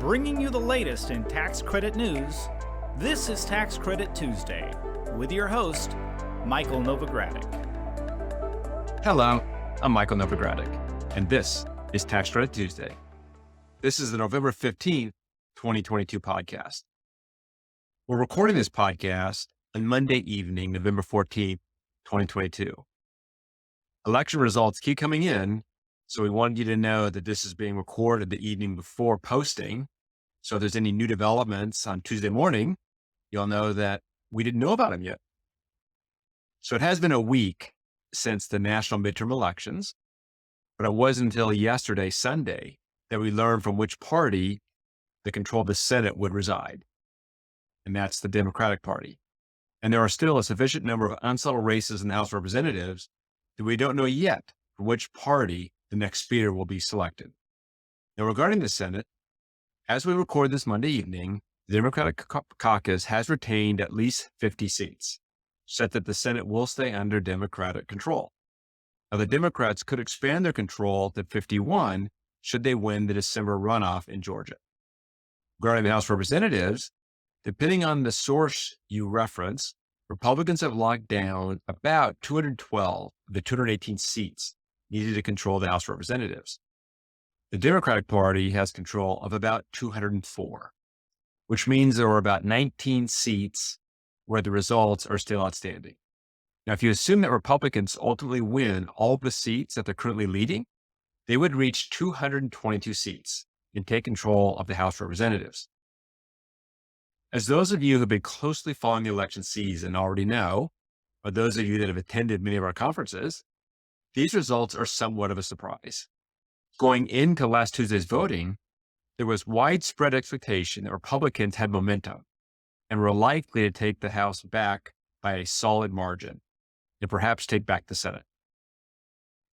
Bringing you the latest in tax credit news, this is Tax Credit Tuesday with your host, Michael Novogradac. Hello, I'm Michael Novogradac, and this is Tax Credit Tuesday. This is the November 15th, 2022 podcast. We're recording this podcast on Monday evening, November 14th, 2022. Election results keep coming in, so we wanted you to know that this is being recorded the evening before posting. So if there's any new developments on Tuesday morning, you'll know that we didn't know about them yet. So it has been a week since the national midterm elections, but it wasn't until yesterday, Sunday, that we learned from which party the control of the Senate would reside. And that's the Democratic Party. And there are still a sufficient number of unsettled races in the House of Representatives that we don't know yet for which party the next speaker will be selected. Now, regarding the Senate, as we record this Monday evening, the Democratic caucus has retained at least 50 seats, such that the Senate will stay under Democratic control. Now, the Democrats could expand their control to 51 should they win the December runoff in Georgia. Regarding the House of Representatives, depending on the source you reference, Republicans have locked down about 212 of the 218 seats needed to control the House of Representatives. The Democratic Party has control of about 204, which means there are about 19 seats where the results are still outstanding. Now, if you assume that Republicans ultimately win all of the seats that they're currently leading, they would reach 222 seats and take control of the House of Representatives. As those of you who have been closely following the election season already know, or those of you that have attended many of our conferences, these results are somewhat of a surprise. Going into last Tuesday's voting, there was widespread expectation that Republicans had momentum and were likely to take the House back by a solid margin and perhaps take back the Senate.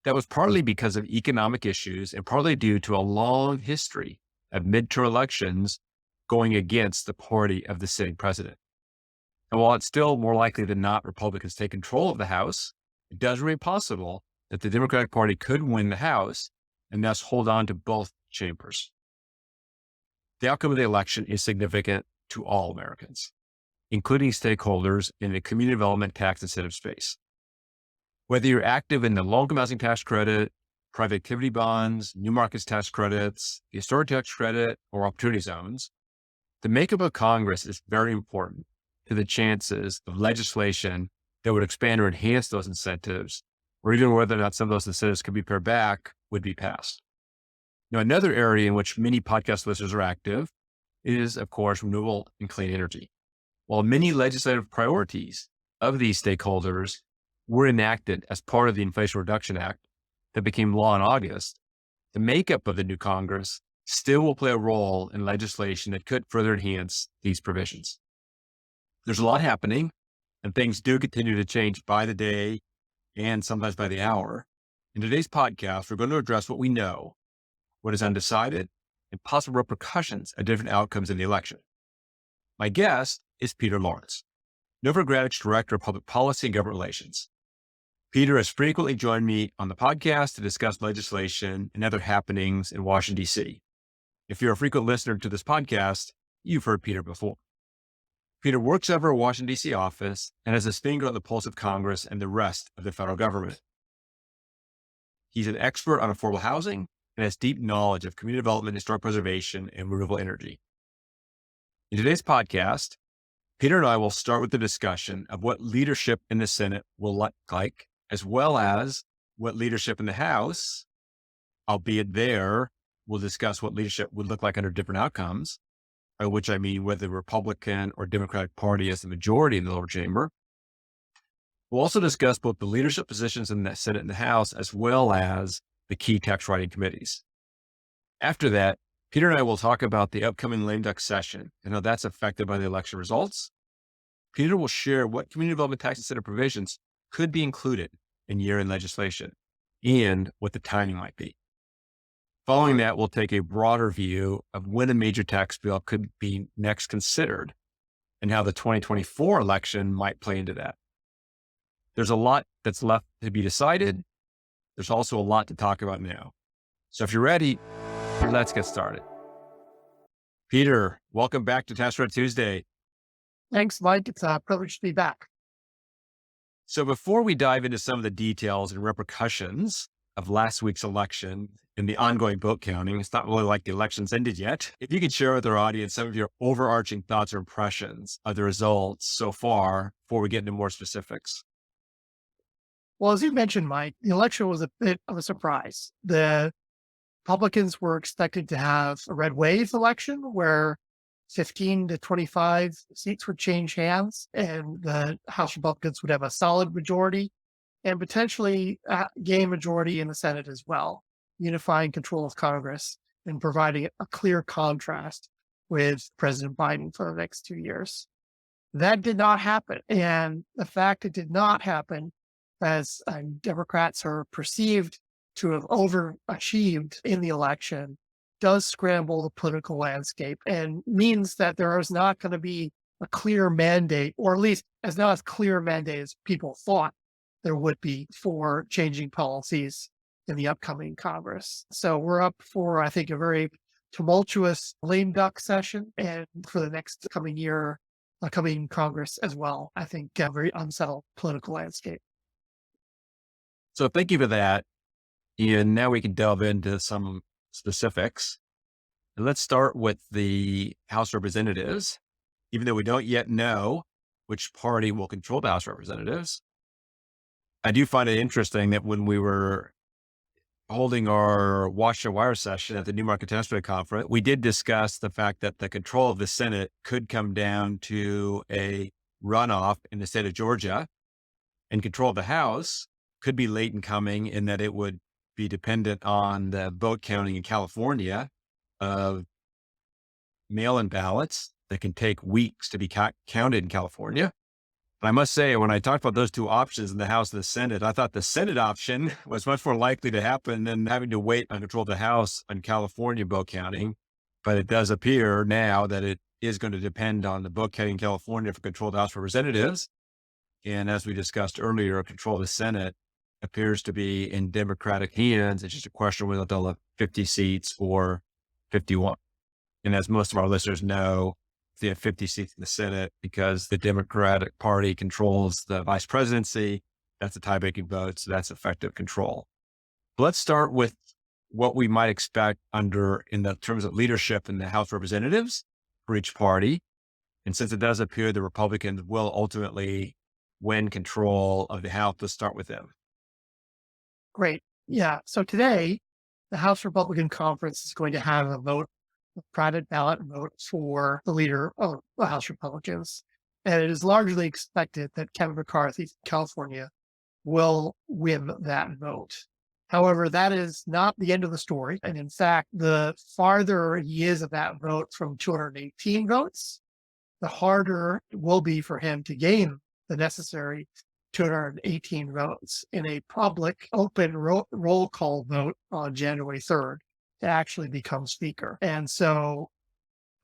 That was partly because of economic issues and partly due to a long history of midterm elections going against the party of the sitting president. And while it's still more likely than not Republicans take control of the House, it does remain possible that the Democratic Party could win the House and thus hold on to both chambers. The outcome of the election is significant to all Americans, including stakeholders in the community development tax incentive space. Whether you're active in the low-income housing tax credit, private activity bonds, new markets tax credits, the historic tax credit, or opportunity zones, the makeup of Congress is very important to the chances of legislation that would expand or enhance those incentives, or even whether or not some of those incentives could be pared back, would be passed. Now, another area in which many podcast listeners are active is, of course, renewable and clean energy. While many legislative priorities of these stakeholders were enacted as part of the Inflation Reduction Act that became law in August, the makeup of the new Congress still will play a role in legislation that could further enhance these provisions. There's a lot happening, and things do continue to change by the day and sometimes by the hour. In today's podcast, we're going to address what we know, what is undecided, and possible repercussions of different outcomes in the election. My guest is Peter Lawrence, Novogradac's Director of Public Policy and Government Relations. Peter has frequently joined me on the podcast to discuss legislation and other happenings in Washington, D.C. If you're a frequent listener to this podcast, you've heard Peter before. Peter works over a Washington, D.C. office and has his finger on the pulse of Congress and the rest of the federal government. He's an expert on affordable housing and has deep knowledge of community development, historic preservation, and renewable energy. In today's podcast, Peter and I will start with the discussion of what leadership in the Senate will look like, as well as what leadership in the House, albeit there, we'll discuss what leadership would look like under different outcomes, by which I mean whether the Republican or Democratic Party has the majority in the lower chamber. We'll also discuss both the leadership positions in the Senate and the House, as well as the key tax writing committees. After that, Peter and I will talk about the upcoming lame duck session and how that's affected by the election results. Peter will share what community development tax incentive provisions could be included in year-end legislation and what the timing might be. Following that, we'll take a broader view of when a major tax bill could be next considered and how the 2024 election might play into that. There's a lot that's left to be decided. There's also a lot to talk about now. So if you're ready, let's get started. Peter, welcome back to Task Force Tuesday. Thanks, Mike. It's a privilege to be back. So before we dive into some of the details and repercussions of last week's election and the ongoing vote counting, it's not really like the election's ended yet. If you could share with our audience some of your overarching thoughts or impressions of the results so far before we get into more specifics. Well, as you mentioned, Mike, the election was a bit of a surprise. The Republicans were expected to have a red wave election where 15 to 25 seats would change hands and the House Republicans would have a solid majority and potentially gain majority in the Senate as well, unifying control of Congress and providing a clear contrast with President Biden for the next 2 years. That did not happen. And the fact it did not happen, as Democrats are perceived to have overachieved in the election, does scramble the political landscape and means that there is not going to be a clear mandate, or at least as not as clear a mandate as people thought there would be for changing policies in the upcoming Congress. So we're up for, I think, a very tumultuous lame duck session, and for the next coming year, coming Congress as well. I think a very unsettled political landscape. So thank you for that. And now we can delve into some specifics. And let's start with the House Representatives. Even though we don't yet know which party will control the House Representatives, I do find it interesting that when we were holding our Watch the Wire session at the New Market Catastrophe Conference, we did discuss the fact that the control of the Senate could come down to a runoff in the state of Georgia, and control of the House could be late in coming in that it would be dependent on the vote counting in California of mail-in ballots that can take weeks to be counted in California. And I must say, when I talked about those two options in the House and the Senate, I thought the Senate option was much more likely to happen than having to wait on control of the House on California vote counting. But it does appear now that it is going to depend on the vote counting in California for control of the House of Representatives. And as we discussed earlier, control of the Senate appears to be in Democratic hands. It's just a question whether they'll have 50 seats or 51. And as most of our listeners know, they have 50 seats in the Senate because the Democratic Party controls the vice presidency. That's a tie-breaking vote, so that's effective control. But let's start with what we might expect in the terms of leadership in the House of Representatives for each party. And since it does appear the Republicans will ultimately win control of the House, let's start with them. Great. Yeah. So today, the House Republican Conference is going to have a private ballot vote for the leader of the House Republicans. And it is largely expected that Kevin McCarthy from California will win that vote. However, that is not the end of the story. And in fact, the farther he is of that vote from 218 votes, the harder it will be for him to gain the necessary 218 votes in a public open roll call vote on January 3rd to actually become speaker. And so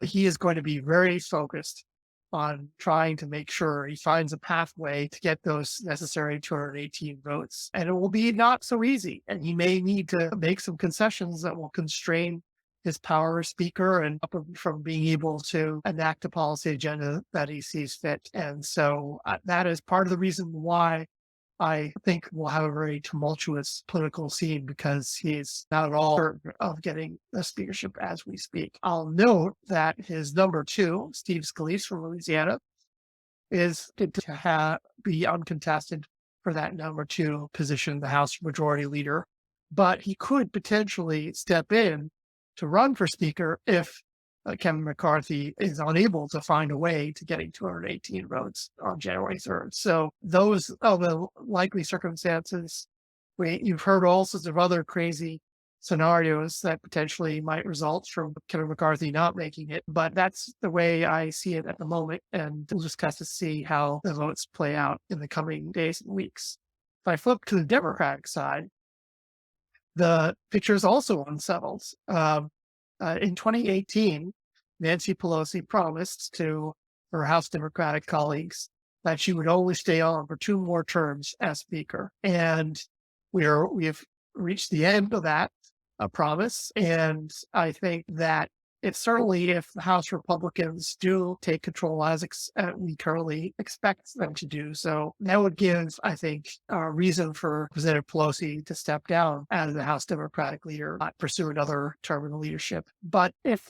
he is going to be very focused on trying to make sure he finds a pathway to get those necessary 218 votes. And it will be not so easy. And he may need to make some concessions that will constrain his power as speaker and from being able to enact a policy agenda that he sees fit. And so that is part of the reason why I think we'll have a very tumultuous political scene, because he's not at all certain of getting the speakership as we speak. I'll note that his number two, Steve Scalise from Louisiana, is to be uncontested for that number two position, the House Majority Leader. But he could potentially step in to run for speaker if Kevin McCarthy is unable to find a way to getting 218 votes on January 3rd. So those are the likely circumstances. You've heard all sorts of other crazy scenarios that potentially might result from Kevin McCarthy not making it, but that's the way I see it at the moment. And we'll just have to see how the votes play out in the coming days and weeks. If I flip to the Democratic side, the picture is also unsettled. In 2018, Nancy Pelosi promised to her House Democratic colleagues that she would only stay on for 2 more terms as Speaker. And we have reached the end of that promise. And I think that it's certainly, if the House Republicans do take control as we currently expect them to do so, that would give, I think, a reason for Representative Pelosi to step down as the House Democratic leader, not pursue another term in the leadership. But if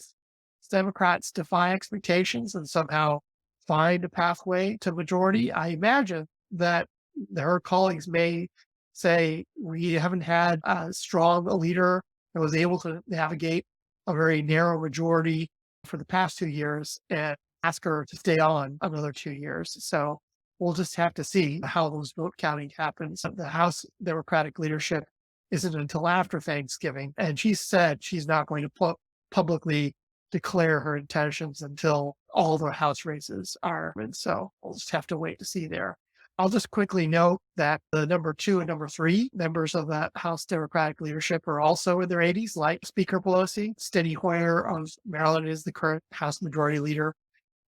Democrats defy expectations and somehow find a pathway to majority, I imagine that her colleagues may say, we haven't had a strong leader that was able to navigate a very narrow majority for the past 2 years, and ask her to stay on another 2 years. So we'll just have to see how those vote counting happens. The House Democratic leadership isn't until after Thanksgiving, and she said she's not going to publicly declare her intentions until all the House races are. And so we'll just have to wait to see there. I'll just quickly note that the number 2 and number 3 members of that House Democratic leadership are also in their 80s, like Speaker Pelosi. Steny Hoyer of Maryland is the current House Majority Leader,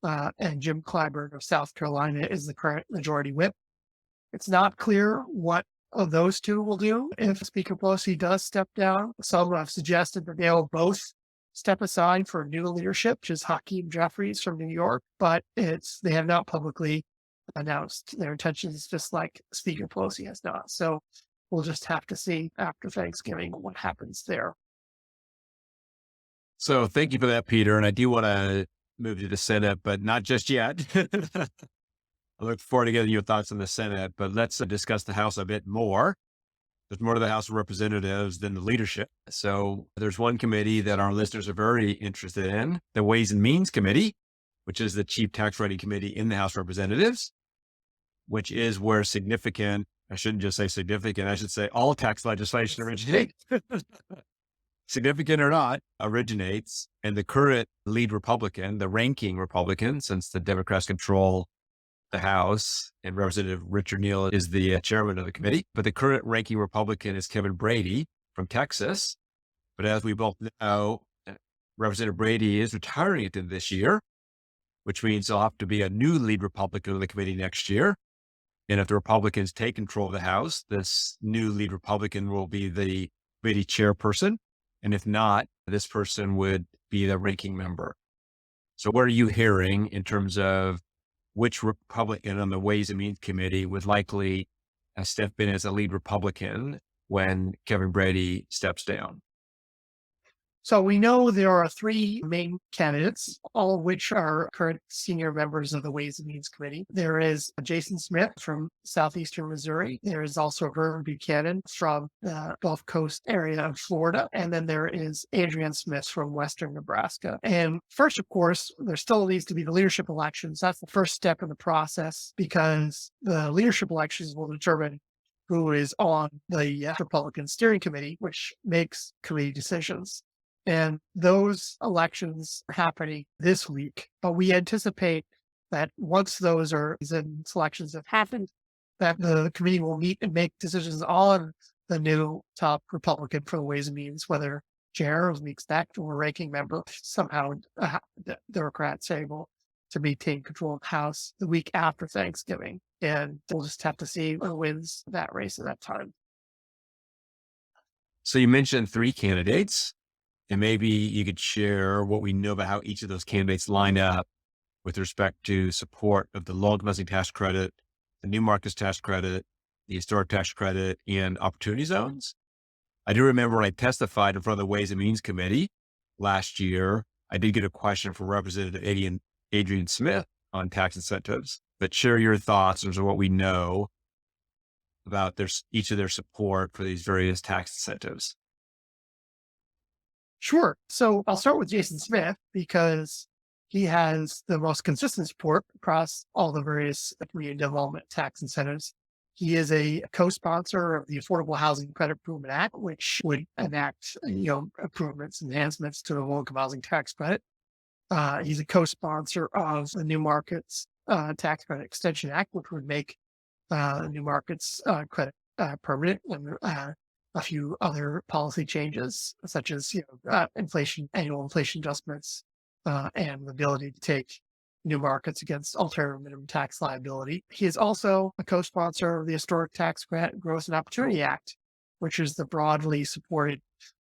and Jim Clyburn of South Carolina is the current Majority Whip. It's not clear what of those two will do if Speaker Pelosi does step down. Some have suggested that they'll both step aside for new leadership, which is Hakeem Jeffries from New York, but they have not publicly announced their intentions, just like Speaker Pelosi has not. So we'll just have to see after Thanksgiving what happens there. So thank you for that, Peter. And I do want to move to the Senate, but not just yet. I look forward to getting your thoughts on the Senate, but let's discuss the House a bit more. There's more to the House of Representatives than the leadership. So there's one committee that our listeners are very interested in, the Ways and Means Committee, which is the chief tax writing committee in the House of Representatives, which is where I shouldn't just say significant, I should say all tax legislation originates, significant or not, originates. And the current lead Republican, the ranking Republican, since the Democrats control the House, and Representative Richard Neal is the chairman of the committee, but the current ranking Republican is Kevin Brady from Texas. But as we both know, Representative Brady is retiring at the end of this year, which means there'll have to be a new lead Republican on the committee next year. And if the Republicans take control of the House, this new lead Republican will be the committee chairperson. And if not, this person would be the ranking member. So what are you hearing in terms of which Republican on the Ways and Means Committee would likely step in as a lead Republican when Kevin Brady steps down? So we know there are 3 main candidates, all of which are current senior members of the Ways and Means Committee. There is Jason Smith from southeastern Missouri. There is also Vernon Buchanan from the Gulf Coast area of Florida. And then there is Adrienne Smith from western Nebraska. And first, of course, there still needs to be the leadership elections. That's the first step in the process, because the leadership elections will determine who is on the Republican Steering Committee, which makes committee decisions. And those elections are happening this week, but we anticipate that once those selections have happened, that the committee will meet and make decisions on the new top Republican for the Ways and Means, whether chair, as we expect, or ranking member. Somehow the Democrats are able to maintain control of the House the week after Thanksgiving. And we'll just have to see who wins that race at that time. So you mentioned 3 candidates. And maybe you could share what we know about how each of those candidates line up with respect to support of the low-income housing tax credit, the new markets tax credit, the historic tax credit, and opportunity zones. I do remember when I testified in front of the Ways and Means Committee last year, I did get a question from Representative Adrienne Smith on tax incentives, but share your thoughts on what we know about each of their support for these various tax incentives. Sure. So I'll start with Jason Smith, because he has the most consistent support across all the various community development tax incentives. He is a co-sponsor of the Affordable Housing Credit Improvement Act, which would enact, improvements, enhancements to the low-income housing tax credit. He's a co-sponsor of the New Markets Tax Credit Extension Act, which would make New Markets credit permanent, and a few other policy changes, such as annual inflation adjustments, and the ability to take New Markets against alternative minimum tax liability. He is also a co-sponsor of the Historic Tax Credit Growth and Opportunity Act, which is the broadly supported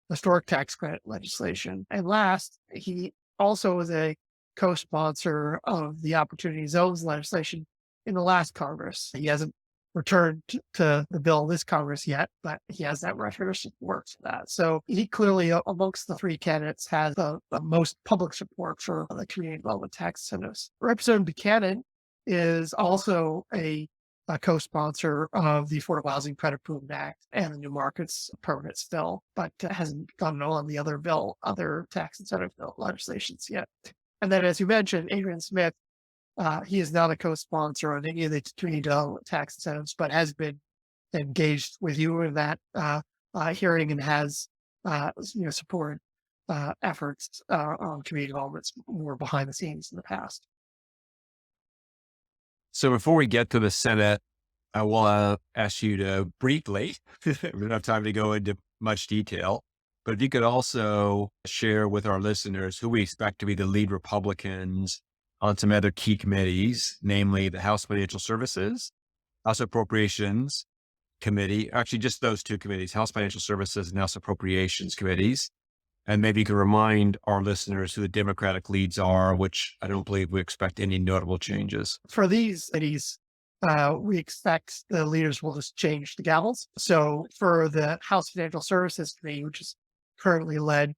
historic tax credit legislation. And last, he also was a co-sponsor of the Opportunity Zones legislation in the last Congress. He hasn't returned to the bill this Congress yet, but he has that record of support for that. So he clearly, amongst the three candidates, has the most public support for the community development tax incentives. Representative Buchanan is also a co-sponsor of the Affordable Housing Credit Improvement Act and the New Markets Permanent Bill, but hasn't gone on the other tax incentive bill legislations yet. And then, as you mentioned, Adrian Smith, he is not a co-sponsor on any of the community development tax incentives, but has been engaged with you in that hearing and has supported efforts on community developments more behind the scenes in the past. So before we get to the Senate, I will ask you to briefly, we don't have time to go into much detail, but if you could also share with our listeners who we expect to be the lead Republicans on some other key committees, namely the House Financial Services, House Appropriations Committee, actually just those two committees, House Financial Services and House Appropriations Committees. And maybe you can remind our listeners who the Democratic leads are, which I don't believe we expect any notable changes. For these committees, we expect the leaders will just change the gavels. So for the House Financial Services Committee, which is currently led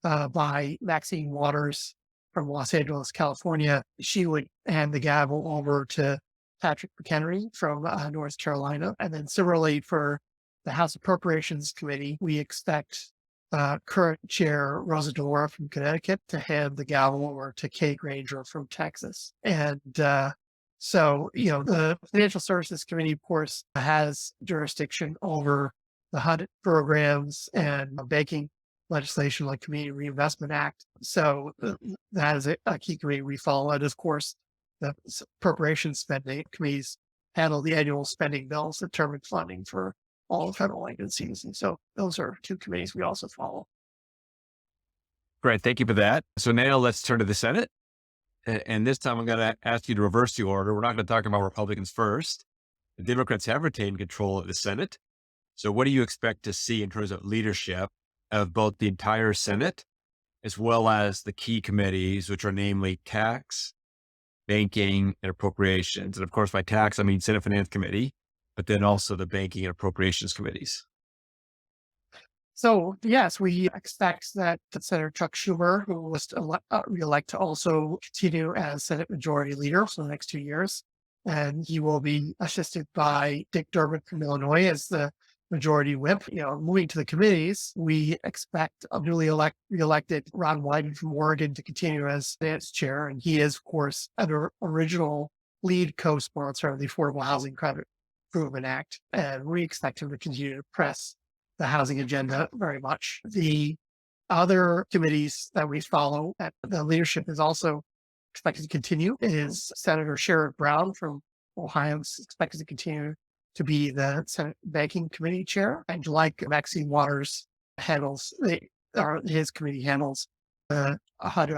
by Maxine Waters from Los Angeles, California, she would hand the gavel over to Patrick McHenry from North Carolina. And then similarly for the House Appropriations Committee, we expect current chair Rosa DeLauro from Connecticut to hand the gavel over to Kay Granger from Texas. And so, the Financial Services Committee, of course, has jurisdiction over the HUD programs and banking legislation like Community Reinvestment Act. So that is a key committee we follow. And of course, the appropriations spending committees handle the annual spending bills, determine funding for all the federal agencies. And so those are two committees we also follow. Great. Thank you for that. So now let's turn to the Senate. And this time I'm going to ask you to reverse the order. We're not going to talk about Republicans first. The Democrats have retained control of the Senate. So what do you expect to see in terms of leadership of both the entire Senate, as well as the key committees, which are namely tax, banking, and appropriations? And of course, by tax, I mean Senate Finance Committee, but then also the banking and appropriations committees. So yes, we expect that Senator Chuck Schumer, who was reelected, to also continue as Senate Majority Leader for the next 2 years. And he will be assisted by Dick Durbin from Illinois as the Majority Whip. Moving to the committees, we expect a newly reelected Ron Wyden from Oregon to continue as Finance Chair. And he is, of course, an original lead co-sponsor of the Affordable Housing Credit Improvement Act. And we expect him to continue to press the housing agenda very much. The other committees that we follow, that the leadership is also expected to continue, is Senator Sherrod Brown from Ohio is expected to continue to be the Senate Banking Committee Chair. And like Maxine Waters his committee handles the HUD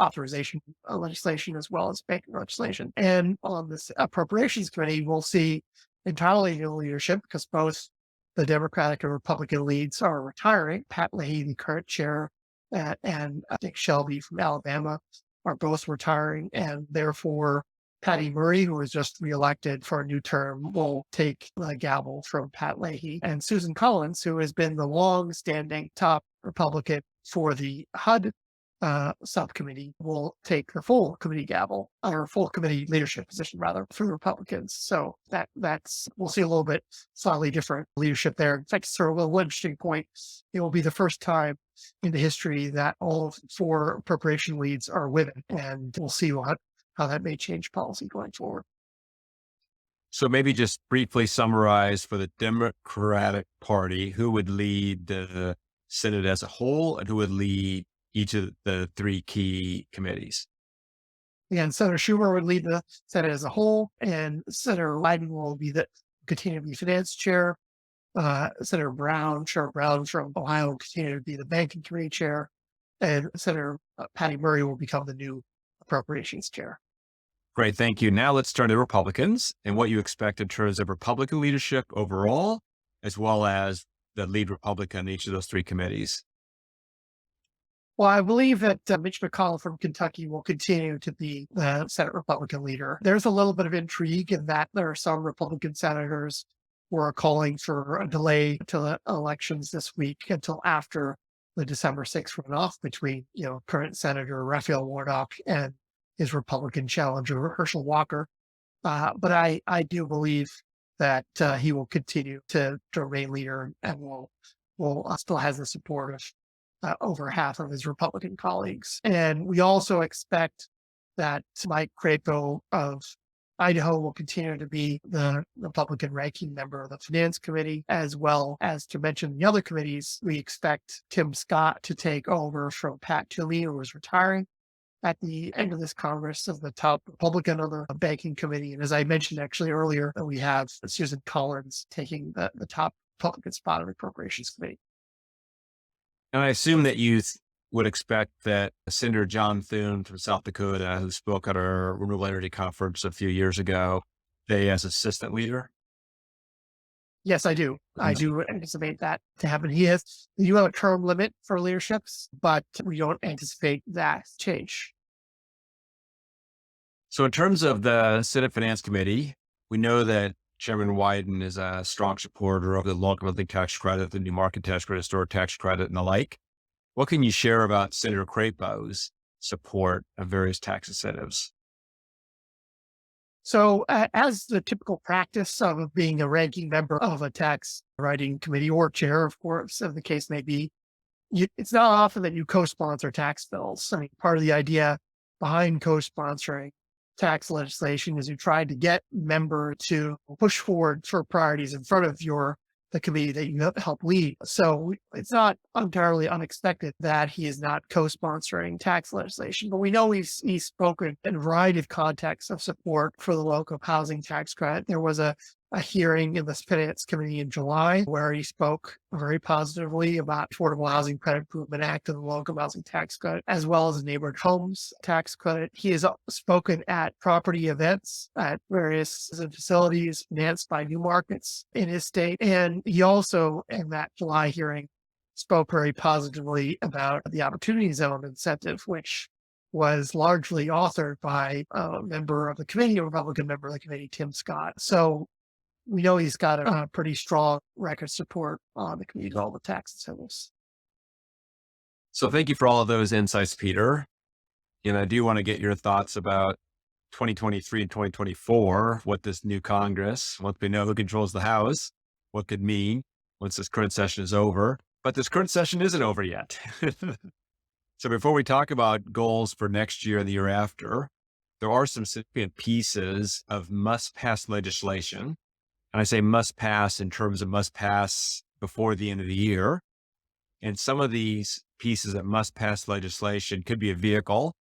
authorization legislation as well as banking legislation. And on this Appropriations Committee, we'll see entirely new leadership because both the Democratic and Republican leads are retiring. Pat Leahy, the current chair, and Dick Shelby from Alabama are both retiring. And therefore, Patty Murray, who was just reelected for a new term, will take the gavel from Pat Leahy. And Susan Collins, who has been the long-standing top Republican for the HUD subcommittee, will take the full committee gavel, or full committee leadership position, rather, for the Republicans. So that's we'll see a little bit slightly different leadership there. In fact, sort of a little interesting point. It will be the first time in the history that all 4 appropriation leads are women, and we'll see how that may change policy going forward. So maybe just briefly summarize for the Democratic Party, who would lead the Senate as a whole and who would lead each of the 3 key committees. Again, Senator Schumer would lead the Senate as a whole, and Senator Wyden will continue to be Finance Chair. Senator Sherrod Brown from Ohio will continue to be the Banking Committee Chair, and Senator Patty Murray will become the new Appropriations Chair. Great, thank you. Now let's turn to Republicans and what you expect in terms of Republican leadership overall, as well as the lead Republican in each of those 3 committees. Well, I believe that Mitch McConnell from Kentucky will continue to be the Senate Republican leader. There's a little bit of intrigue in that there are some Republican senators who are calling for a delay to the elections this week until after the December 6th runoff between, current Senator Raphael Warnock and his Republican challenger Herschel Walker. But I do believe that he will continue to remain leader and will still has the support of over half of his Republican colleagues. And we also expect that Mike Crapo of Idaho will continue to be the Republican ranking member of the Finance Committee, as well as to mention the other committees. We expect Tim Scott to take over from Pat Toomey, who is retiring at the end of this Congress as the top Republican on the Banking Committee. And as I mentioned actually earlier, we have Susan Collins taking the top Republican spot on the Appropriations Committee. And I assume that you would expect that Senator John Thune from South Dakota, who spoke at our renewable energy conference a few years ago, they as assistant leader. Yes, I do. I do anticipate that to happen. You have a term limit for leaderships, but we don't anticipate that change. So in terms of the Senate Finance Committee, we know that Chairman Wyden is a strong supporter of the local living tax credit, the new market tax credit, store tax credit, and the like. What can you share about Senator Crapo's support of various tax incentives? So as the typical practice of being a ranking member of a tax writing committee or chair, of course, as the case may be, it's not often that you co-sponsor tax bills. I mean, part of the idea behind co-sponsoring tax legislation is you try to get member to push forward for priorities in front of the committee that you help lead. So it's not entirely unexpected that he is not co-sponsoring tax legislation, but we know he's spoken in a variety of contexts of support for the local housing tax credit. There was a hearing in the Finance Committee in July where he spoke very positively about Affordable Housing Credit Improvement Act and the local housing tax credit, as well as the neighborhood homes tax credit. He has spoken at property events at various facilities financed by new markets in his state. And he also, in that July hearing, spoke very positively about the Opportunity Zone incentive, which was largely authored by a member of the committee, a Republican member of the committee, Tim Scott. So we know he's got a pretty strong record support on the committee to all the tax incentives. So thank you for all of those insights, Peter. And I do want to get your thoughts about 2023 and 2024, what this new Congress, once we know who controls the House, what could mean once this current session is over. But this current session isn't over yet. So before we talk about goals for next year and the year after, there are some significant pieces of must-pass legislation. And I say must pass in terms of must pass before the end of the year. And some of these pieces of must pass legislation could be a vehicle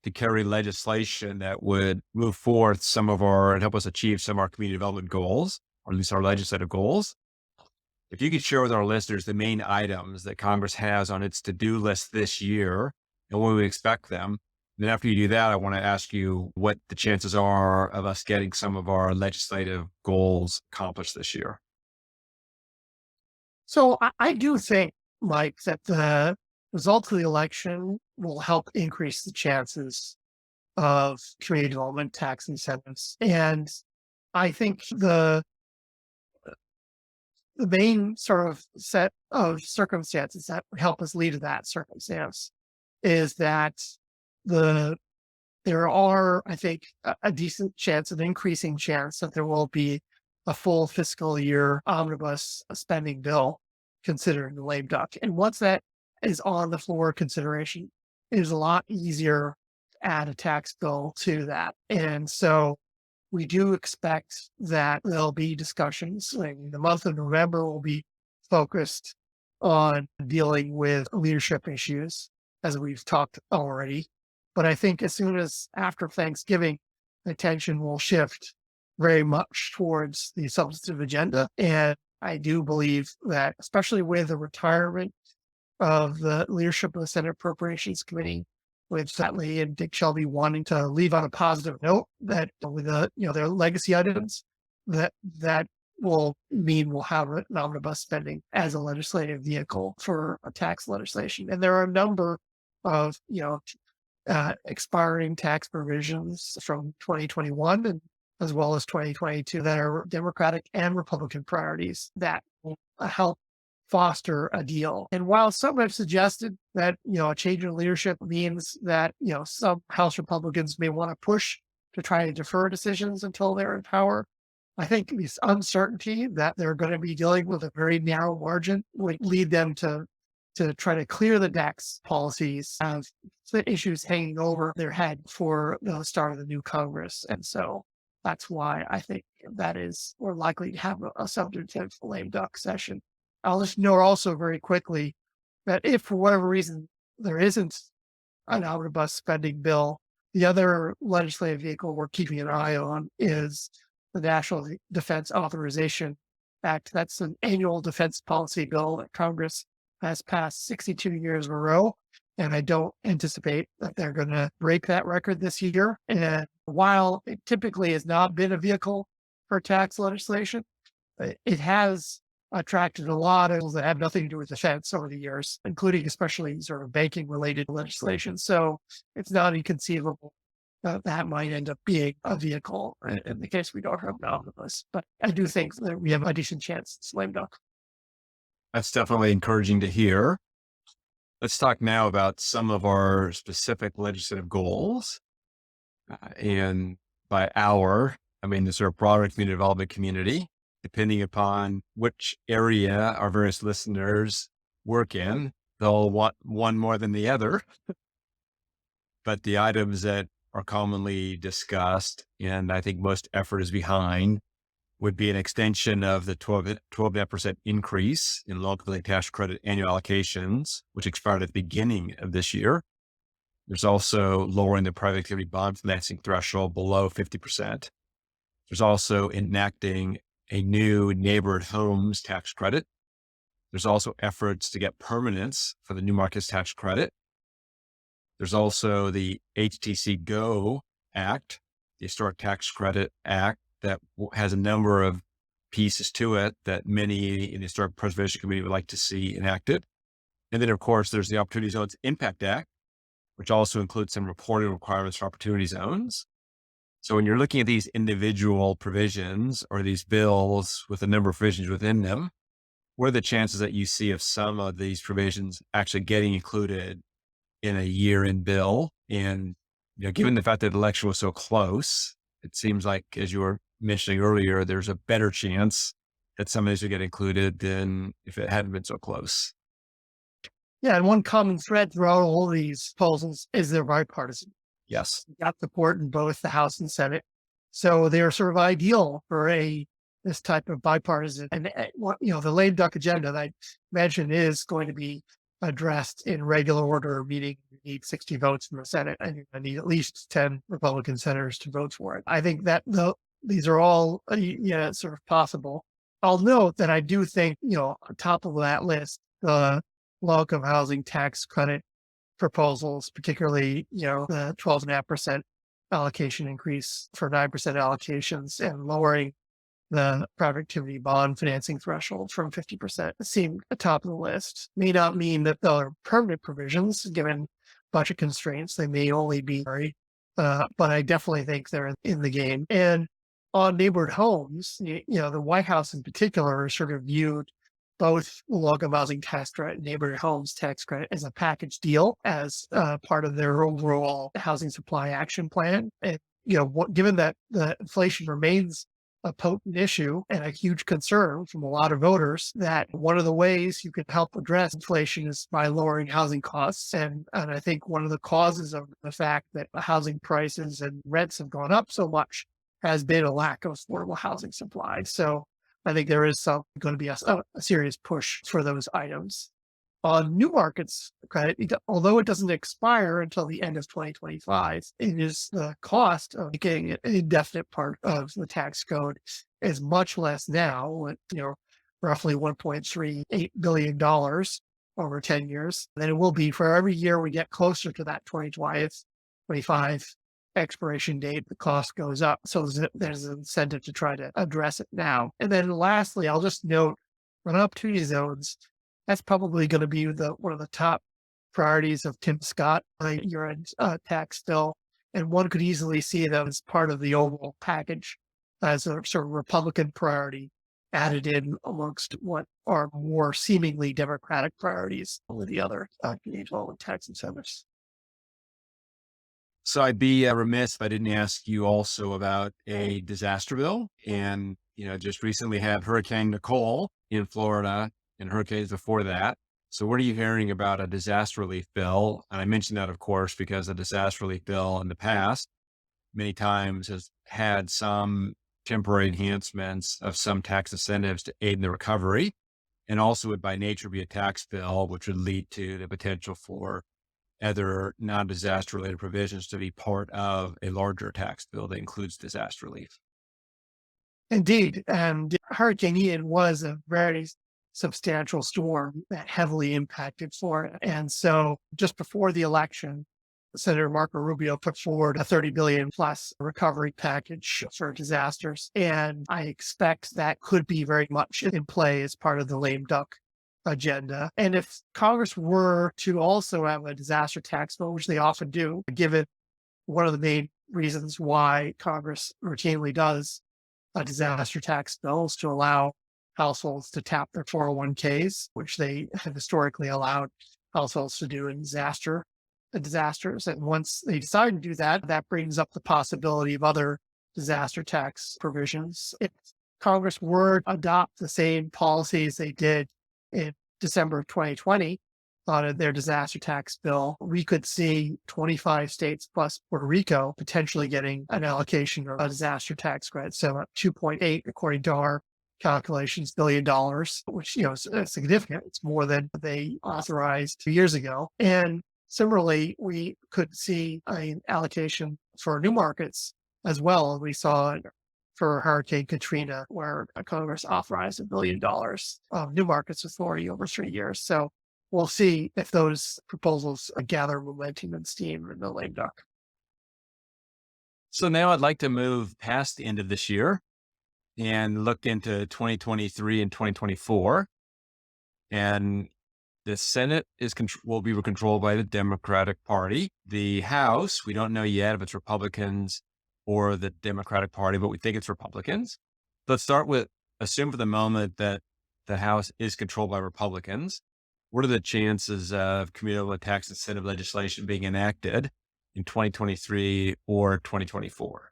to carry legislation that would move forth and help us achieve some of our community development goals, or at least our legislative goals. If you could share with our listeners the main items that Congress has on its to-do list this year and when we expect them. Then after you do that, I want to ask you what the chances are of us getting some of our legislative goals accomplished this year. So I do think, Mike, that the results of the election will help increase the chances of community development tax incentives. And I think the main sort of set of circumstances that would help us lead to that circumstance is that there are, I think, a decent chance, an increasing chance that there will be a full fiscal year omnibus spending bill considered the lame duck. And once that is on the floor consideration, it is a lot easier to add a tax bill to that. And so we do expect that there'll be discussions. Like the month of November will be focused on dealing with leadership issues, as we've talked already. But I think as soon as after Thanksgiving, attention will shift very much towards the substantive agenda. And I do believe that, especially with the retirement of the leadership of the Senate Appropriations Committee, with Satley and Dick Shelby wanting to leave on a positive note, that with their legacy items, that will mean we'll have an omnibus spending as a legislative vehicle for a tax legislation. And there are a number of, expiring tax provisions from 2021 and as well as 2022 that are Democratic and Republican priorities that will help foster a deal. And while some have suggested that, a change in leadership means that, some House Republicans may want to push to try to defer decisions until they're in power, I think this uncertainty that they're going to be dealing with a very narrow margin would lead them to try to clear the decks policies of the issues hanging over their head for the start of the new Congress. And so that's why I think that is, we're likely to have a substantive lame duck session. I'll just note also very quickly that if for whatever reason there isn't an omnibus spending bill, the other legislative vehicle we're keeping an eye on is the National Defense Authorization Act. That's an annual defense policy bill that Congress has passed 62 years in a row. And I don't anticipate that they're going to break that record this year. And while it typically has not been a vehicle for tax legislation, it has attracted a lot of things that have nothing to do with defense over the years, including especially sort of banking related legislation. So it's not inconceivable that that might end up being a vehicle in the case we don't have an omnibus. But I do think that we have a decent chance it's lame duck. That's definitely encouraging to hear. Let's talk now about some of our specific legislative goals. And by our, I mean the sort of broader community development community, depending upon which area our various listeners work in, they'll want one more than the other. But the items that are commonly discussed, and I think most effort is behind, would be an extension of the 12% increase in local tax credit annual allocations, which expired at the beginning of this year. There's also lowering the private activity bond financing threshold below 50%. There's also enacting a new neighborhood homes tax credit. There's also efforts to get permanence for the new markets tax credit. There's also the HTC GO Act, the Historic Tax Credit Act, that has a number of pieces to it that many in the Historic Preservation Committee would like to see enacted. And then, of course, there's the Opportunity Zones Impact Act, which also includes some reporting requirements for opportunity zones. So when you're looking at these individual provisions or these bills with a number of provisions within them, what are the chances that you see of some of these provisions actually getting included in a year-end bill? And, given the fact that the election was so close, it seems like, as you were mentioning earlier, there's a better chance that some of these would get included than if it hadn't been so close. Yeah, and one common thread throughout all these proposals is they're bipartisan. Yes. Got support in both the House and Senate. So they're sort of ideal for this type of bipartisan. And, the lame duck agenda that I mentioned is going to be addressed in regular order, meaning you need 60 votes from the Senate and you're going to need at least 10 Republican senators to vote for it. I think that these are all sort of possible. I'll note that I do think, on top of that list, the low-income housing tax credit proposals, particularly, the 12.5% allocation increase for 9% allocations and lowering the private activity bond financing threshold from 50% seem atop of the list. May not mean that they're permanent provisions, given budget constraints. They may only be but I definitely think they're in the game. And on neighborhood homes, the White House in particular sort of viewed both the low-income housing tax credit and neighborhood homes tax credit as a package deal, as part of their overall housing supply action plan. And, given that the inflation remains a potent issue and a huge concern from a lot of voters, that one of the ways you can help address inflation is by lowering housing costs. And I think one of the causes of the fact that housing prices and rents have gone up so much has been a lack of affordable housing supply. So I think there is going to be a serious push for those items. On new markets credit, although it doesn't expire until the end of 2025, it is the cost of making it an indefinite part of the tax code is much less now, roughly $1.38 billion over 10 years than it will be for every year we get closer to that 2025 expiration date. The cost goes up. So there's an incentive to try to address it now. And then lastly, I'll just note on opportunity zones, that's probably going to be one of the top priorities of Tim Scott, your tax bill, and one could easily see them as part of the overall package as a sort of Republican priority added in amongst what are more seemingly Democratic priorities with the other Canadian tax incentives. So I'd be remiss if I didn't ask you also about a disaster bill. And, just recently had Hurricane Nicole in Florida and hurricanes before that. So what are you hearing about a disaster relief bill? And I mention that, of course, because the disaster relief bill in the past many times has had some temporary enhancements of some tax incentives to aid in the recovery, and also would by nature be a tax bill, which would lead to the potential for other non-disaster related provisions to be part of a larger tax bill that includes disaster relief. Indeed. And Hurricane Ian was a very substantial storm that heavily impacted Florida. And so just before the election, Senator Marco Rubio put forward a 30 billion plus recovery package for disasters. And I expect that could be very much in play as part of the lame duck agenda. And if Congress were to also have a disaster tax bill, which they often do, given one of the main reasons why Congress routinely does a disaster tax bill is to allow households to tap their 401ks, which they have historically allowed households to do in disasters. And once they decide to do that, that brings up the possibility of other disaster tax provisions. If Congress were to adopt the same policies they did in December of 2020 on their disaster tax bill, we could see 25 states plus Puerto Rico potentially getting an allocation of a disaster tax credit. So 2.8, according to our calculations, $1 billion, which is significant. It's more than they authorized 2 years ago. And similarly, we could see an allocation for new markets as well. We saw for Hurricane Katrina, where Congress authorized $1 billion of new markets authority over 3 years. So we'll see if those proposals gather momentum and steam in the lame duck. So now I'd like to move past the end of this year and look into 2023 and 2024. And the Senate will be controlled by the Democratic Party. The House, we don't know yet if it's Republicans or the Democratic Party, but we think it's Republicans. Let's start with, assume for the moment that the House is controlled by Republicans. What are the chances of cumulative tax incentive legislation being enacted in 2023 or 2024?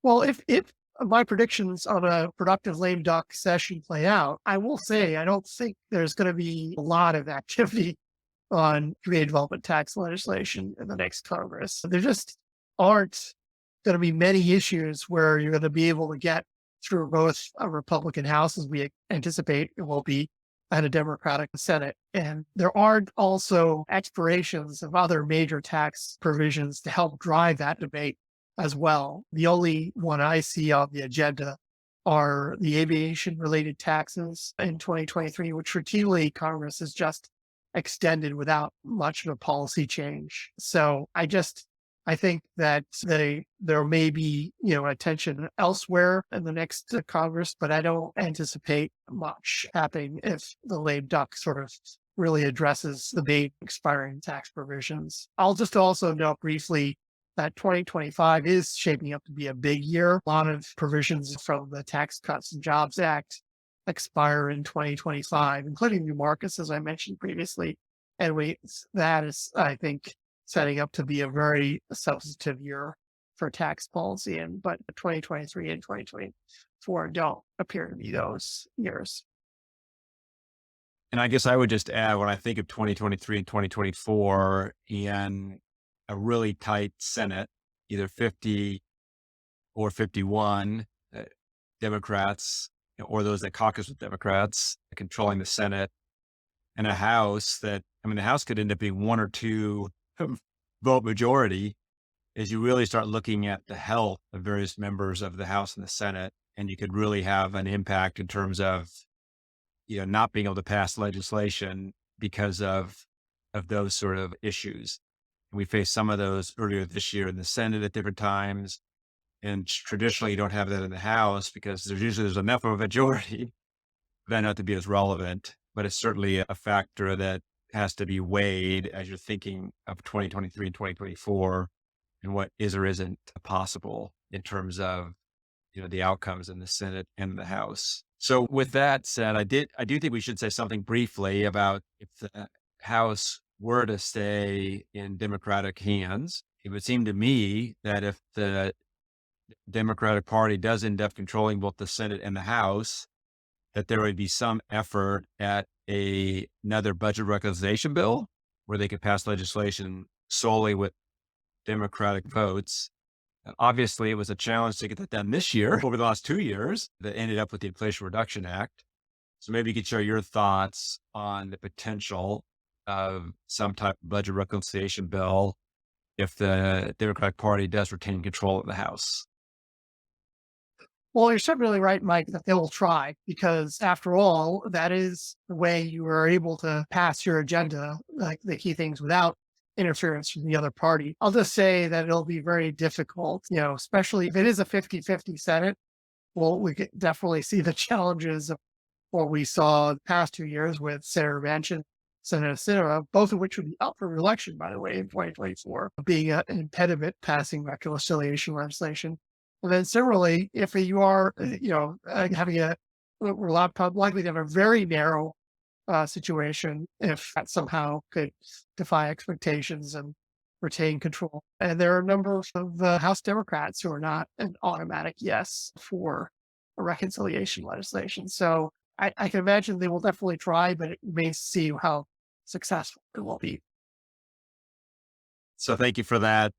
Well, if my predictions on a productive lame duck session play out, I will say I don't think there's going to be a lot of activity on community development tax legislation in the next Congress. There just aren't going to be many issues where you're going to be able to get through both a Republican House, as we anticipate it will be, and a Democratic Senate. And there aren't also expirations of other major tax provisions to help drive that debate as well. The only one I see on the agenda are the aviation-related taxes in 2023, which routinely Congress has just extended without much of a policy change. So I think that there may be, attention elsewhere in the next Congress, but I don't anticipate much happening if the lame duck sort of really addresses the main expiring tax provisions. I'll just also note briefly that 2025 is shaping up to be a big year. A lot of provisions from the Tax Cuts and Jobs Act expire in 2025, including new markets, as I mentioned previously. And that is, I think, setting up to be a very substantive year for tax policy. But 2023 and 2024 don't appear to be those years. And I guess I would just add, when I think of 2023 and 2024 and a really tight Senate, either 50 or 51 Democrats, or those that caucus with Democrats controlling the Senate, and a House the House could end up being 1 or 2 vote majority, as you really start looking at the health of various members of the House and the Senate, and you could really have an impact in terms of, not being able to pass legislation because of those sort of issues. And we faced some of those earlier this year in the Senate at different times. And traditionally, you don't have that in the House because there's enough of a majority for that not to be as relevant. But it's certainly a factor that has to be weighed as you're thinking of 2023 and 2024 and what is or isn't possible in terms of, the outcomes in the Senate and the House. So with that said, I do think we should say something briefly about if the House were to stay in Democratic hands. It would seem to me that if the Democratic Party does end up controlling both the Senate and the House, that there would be some effort at another budget reconciliation bill where they could pass legislation solely with Democratic votes. And obviously, it was a challenge to get that done this year over the last 2 years that ended up with the Inflation Reduction Act. So maybe you could share your thoughts on the potential of some type of budget reconciliation bill if the Democratic Party does retain control of the House. Well, you're certainly right, Mike, that they will try because after all, that is the way you are able to pass your agenda, like the key things without interference from the other party. I'll just say that it'll be very difficult, especially if it is a 50-50 Senate. Well, we could definitely see the challenges of what we saw the past 2 years with Senator Manchin, Senator Sinema, both of which would be up for re-election, by the way, in 2024, being an impediment passing reconciliation legislation. And then similarly, if you are, we're likely to have a very narrow situation if that somehow could defy expectations and retain control. And there are a number of House Democrats who are not an automatic yes for a reconciliation legislation. So I can imagine they will definitely try, but it may see how successful it will be. So thank you for that.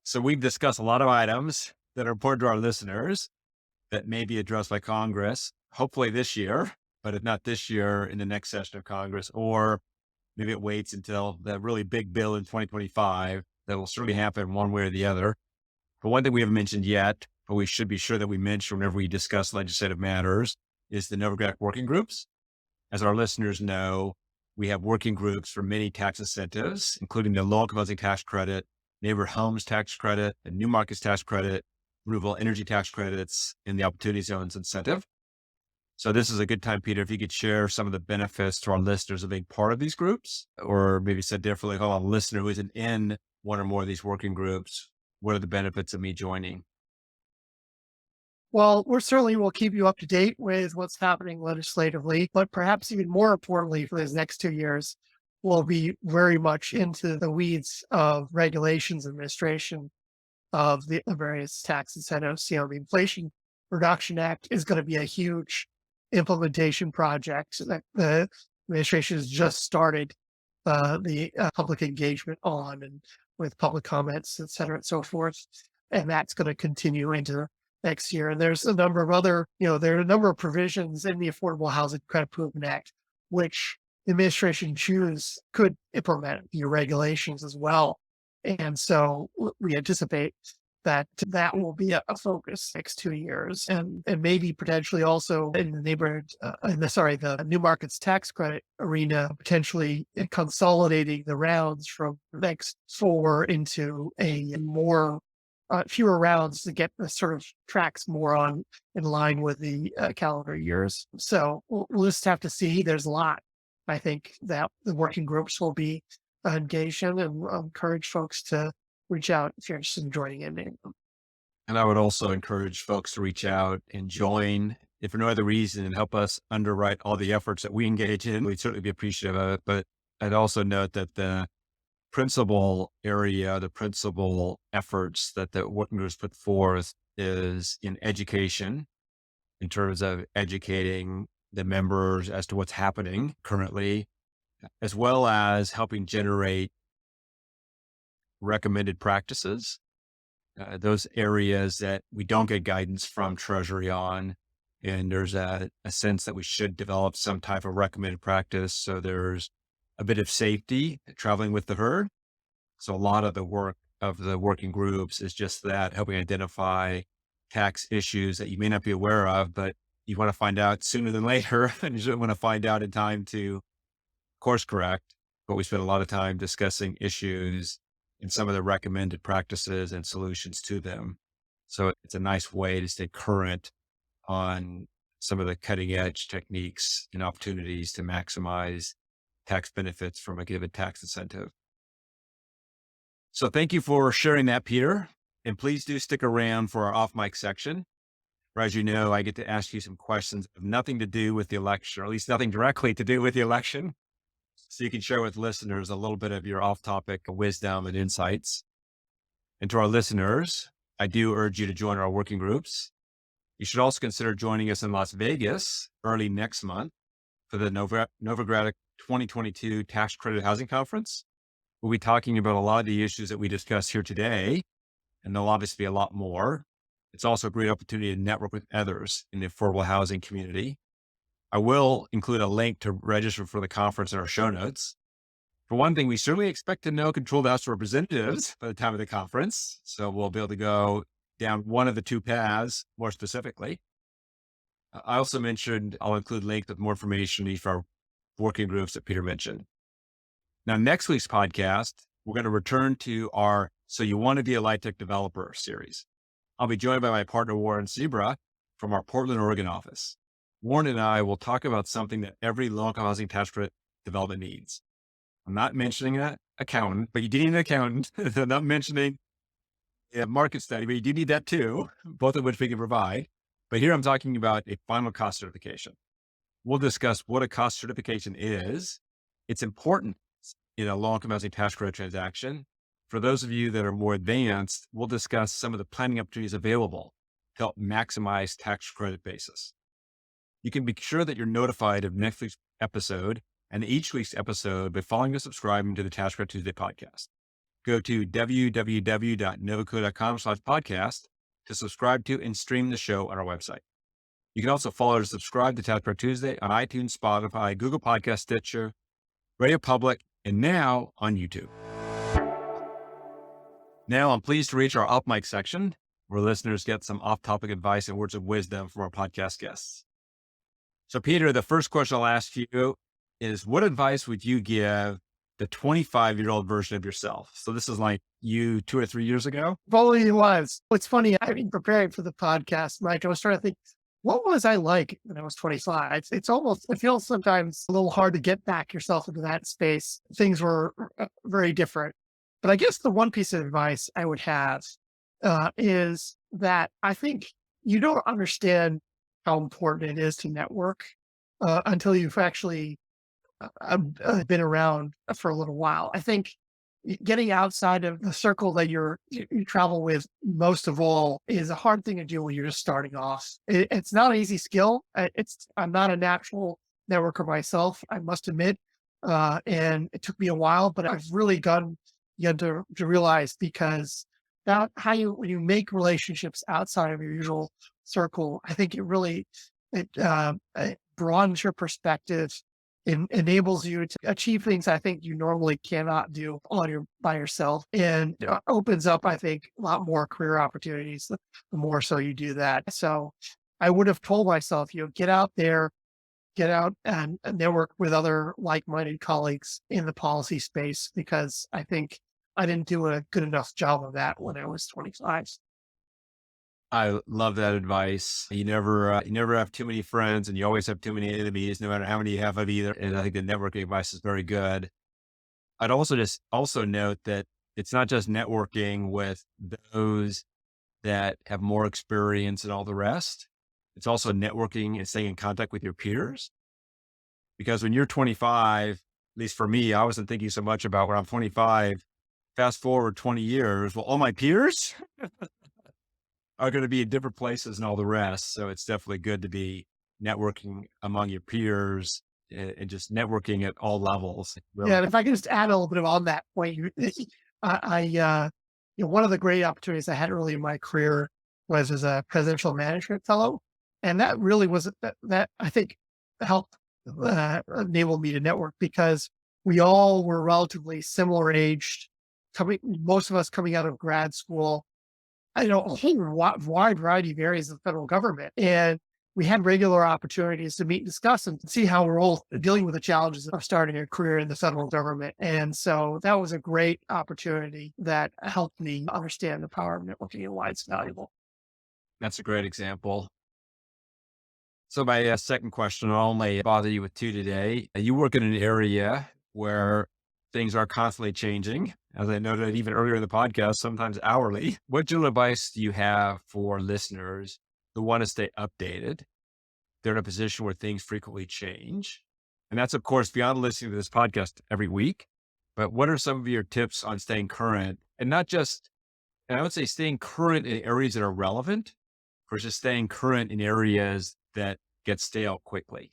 So we've discussed a lot of items that are important to our listeners that may be addressed by Congress, hopefully this year, but if not this year, in the next session of Congress, or maybe it waits until the really big bill in 2025 that will certainly happen one way or the other. But one thing we haven't mentioned yet, but we should be sure that we mention whenever we discuss legislative matters, is the Novogradac working groups. As our listeners know, we have working groups for many tax incentives, including the low-income housing tax credit, neighborhood homes tax credit, the new markets tax credit, renewable energy tax credits, and the opportunity zones incentive. So this is a good time, Peter, if you could share some of the benefits to our listeners of being part of these groups, or maybe said differently, a listener who isn't in one or more of these working groups, what are the benefits of me joining? Well, we certainly will keep you up to date with what's happening legislatively, but perhaps even more importantly for these next 2 years, we'll be very much into the weeds of regulations administration of the various tax incentives. The Inflation Reduction Act is going to be a huge implementation project that the administration has just started the public engagement on and with public comments, et cetera, and so forth. And that's going to continue into next year. And there's a number of other, there are a number of provisions in the Affordable Housing Credit Improvement Act, which the administration could implement your regulations as well. And so we anticipate that will be a focus next 2 years, and maybe potentially also in the neighborhood, the new markets tax credit arena, potentially consolidating the rounds from next 4 into a more fewer rounds to get the sort of tracks more in line with the calendar years. So we'll just have to see. There's a lot, I think, that the working groups will be engaged in, and encourage folks to reach out if you're interested in joining in. And I would also encourage folks to reach out and join, if for no other reason, and help us underwrite all the efforts that we engage in. We'd certainly be appreciative of it. But I'd also note that the principal efforts that the working groups put forth is in education, in terms of educating the members as to what's happening currently, as well as helping generate recommended practices, those areas that we don't get guidance from Treasury on. And there's a sense that we should develop some type of recommended practice. So there's a bit of safety traveling with the herd. So a lot of the work of the working groups is just that, helping identify tax issues that you may not be aware of, but you want to find out sooner than later. And you don't want to find out in time to course correct. But we spend a lot of time discussing issues and some of the recommended practices and solutions to them. So it's a nice way to stay current on some of the cutting edge techniques and opportunities to maximize tax benefits from a given tax incentive. So thank you for sharing that, Peter. And please do stick around for our off mic section, where, as you know, I get to ask you some questions of nothing to do with the election, or at least nothing directly to do with the election. So you can share with listeners a little bit of your off topic wisdom and insights. And to our listeners, I do urge you to join our working groups. You should also consider joining us in Las Vegas early next month for the Novogradac 2022 Tax Credit Housing Conference. We'll be talking about a lot of the issues that we discussed here today, and there'll obviously be a lot more. It's also a great opportunity to network with others in the affordable housing community. I will include a link to register for the conference in our show notes. For one thing, we certainly expect to know controlled house representatives by the time of the conference, so we'll be able to go down one of the two paths more specifically. I also mentioned I'll include links with more information for our working groups that Peter mentioned. Now, next week's podcast, we're going to return to our So You Want to Be a LIHTC Developer series. I'll be joined by my partner, Warren Zebra, from our Portland, Oregon office. Warren and I will talk about something that every low-income housing tax credit development needs. I'm not mentioning an accountant, but you do need an accountant. I'm not mentioning a market study, but you do need that too, both of which we can provide. But here I'm talking about a final cost certification. We'll discuss what a cost certification is, its importance in a low-income housing tax credit transaction. For those of you that are more advanced, we'll discuss some of the planning opportunities available to help maximize tax credit basis. You can be sure that you're notified of next week's episode and each week's episode by following and subscribing to the Tax Credit Tuesday podcast. Go to www.novoco.com/podcast to subscribe to and stream the show on our website. You can also follow or subscribe to Tax Credit Tuesday on iTunes, Spotify, Google Podcast, Stitcher, Radio Public, and now on YouTube. Now I'm pleased to reach our off mic section, where listeners get some off-topic advice and words of wisdom from our podcast guests. So Peter, the first question I'll ask you is, what advice would you give the 25-year-old version of yourself? So this is like you 2 or 3 years ago? Probably was. It's funny. I've been preparing for the podcast, Mike. I was trying to think, what was I like when I was 25? It feels sometimes a little hard to get back yourself into that space. Things were very different. But I guess the one piece of advice I would have is that I think you don't understand how important it is to network until you've actually been around for a little while. I think getting outside of the circle that you travel with most of all is a hard thing to do when you're just starting off. It's not an easy skill. I'm not a natural networker myself, I must admit. And it took me a while, but I've really gotten to realize, because that when you make relationships outside of your usual circle, I think it broadens your perspective. It enables you to achieve things I think you normally cannot do by yourself, and opens up, I think, a lot more career opportunities the more so you do that. So I would have told myself, get out there, get out and network with other like-minded colleagues in the policy space, because I think I didn't do a good enough job of that when I was 25. I love that advice. You never have too many friends, and you always have too many enemies, no matter how many you have of either. And I think the networking advice is very good. I'd also note that it's not just networking with those that have more experience and all the rest. It's also networking and staying in contact with your peers. Because when you're 25, at least for me, I wasn't thinking so much about when I'm 25. Fast forward 20 years, well, all my peers are going to be in different places and all the rest. So it's definitely good to be networking among your peers and just networking at all levels. Really. Yeah, and if I could just add a little bit on that point, one of the great opportunities I had early in my career was as a presidential management fellow, and that really was that I think helped enable me to network, because we all were relatively similar aged, most of us coming out of grad school. A whole wide variety of areas of the federal government. And we had regular opportunities to meet and discuss and see how we're all dealing with the challenges of starting a career in the federal government. And so that was a great opportunity that helped me understand the power of networking and why it's valuable. That's a great example. So my second question, I'll only bother you with two today. You work in an area where things are constantly changing. As I noted even earlier in the podcast, sometimes hourly. What general advice do you have for listeners who want to stay updated? They're in a position where things frequently change. And that's, of course, beyond listening to this podcast every week. But what are some of your tips on staying current and not just, and I would say staying current in areas that are relevant versus staying current in areas that get stale quickly?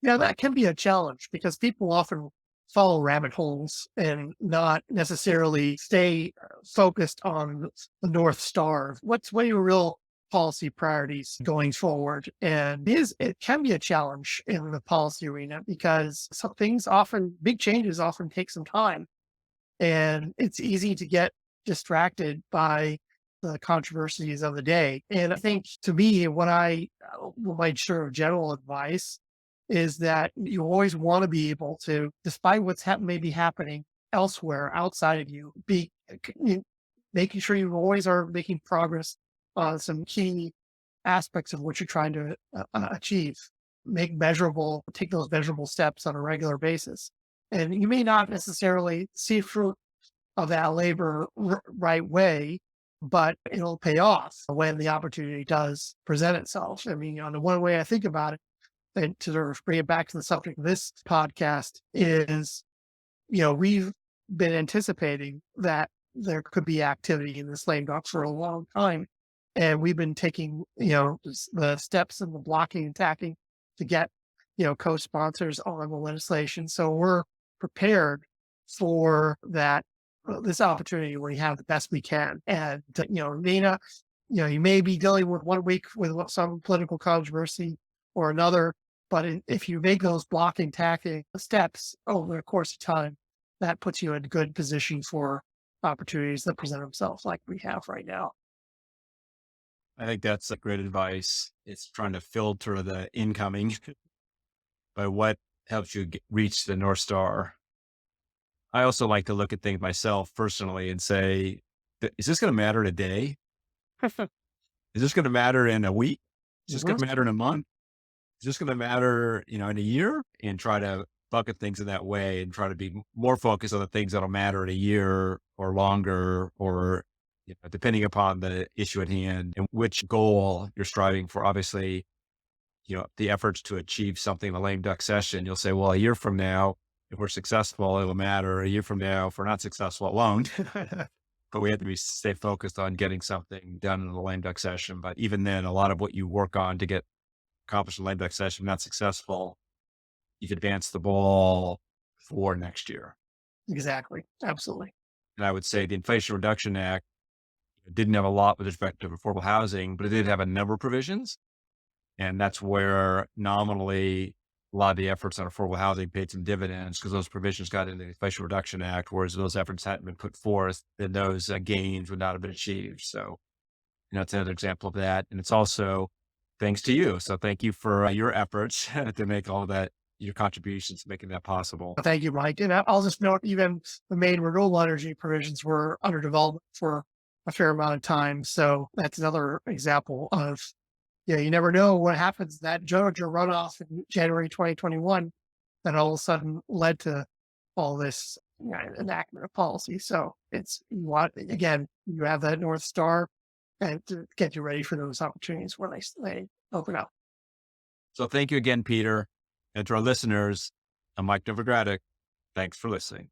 Yeah, that can be a challenge because people often follow rabbit holes and not necessarily stay focused on the North Star. What are your real policy priorities going forward? And it can be a challenge in the policy arena because some things often, big changes often take some time. And it's easy to get distracted by the controversies of the day. And I think to me, what I might sort of general advice is that you always want to be able to, despite what's maybe happening elsewhere outside of you, be making sure you always are making progress on some key aspects of what you're trying to achieve. Take those measurable steps on a regular basis. And you may not necessarily see fruit of that labor right way, but it'll pay off when the opportunity does present itself. I mean, on the one way I think about it, and to sort of bring it back to the subject of this podcast is, we've been anticipating that there could be activity in this lame duck for a long time. And we've been taking, the steps and the blocking and tackling to get, co-sponsors on the legislation. So we're prepared for this opportunity where we have the best we can. And, you may be dealing with 1 week with some political controversy or another, but if you make those blocking, tackling steps over the course of time, that puts you in a good position for opportunities that present themselves like we have right now. I think that's a great advice. It's trying to filter the incoming by what helps you reach the North Star. I also like to look at things myself personally and say, is this going to matter in a day? Is this going to matter in a week? Is this going to matter in a month? Is this going to matter, in a year? And try to bucket things in that way and try to be more focused on the things that'll matter in a year or longer, or depending upon the issue at hand and which goal you're striving for. Obviously, the efforts to achieve something in a lame duck session, you'll say, well, a year from now, if we're successful, it'll matter. A year from now, if we're not successful, it won't. But we have to stay focused on getting something done in the lame duck session. But even then, a lot of what you work on to get accomplished in the lame duck session, not successful, you've advanced the ball for next year. Exactly. Absolutely. And I would say the Inflation Reduction Act didn't have a lot with respect to affordable housing, but it did have a number of provisions. And that's where nominally a lot of the efforts on affordable housing paid some dividends because those provisions got into the Inflation Reduction Act, whereas those efforts hadn't been put forth, then those gains would not have been achieved. So, it's another example of that. And it's also thanks to you. So thank you for your efforts to make all that, your contributions, making that possible. Thank you, Mike. And I'll just note, even the main renewable energy provisions were under development for a fair amount of time. So that's another example of, you never know what happens. That Georgia runoff in January 2021 that all of a sudden led to all this enactment of policy. So you have that North Star and to get you ready for those opportunities when they open up. So thank you again, Peter. And to our listeners, I'm Mike Novogradac. Thanks for listening.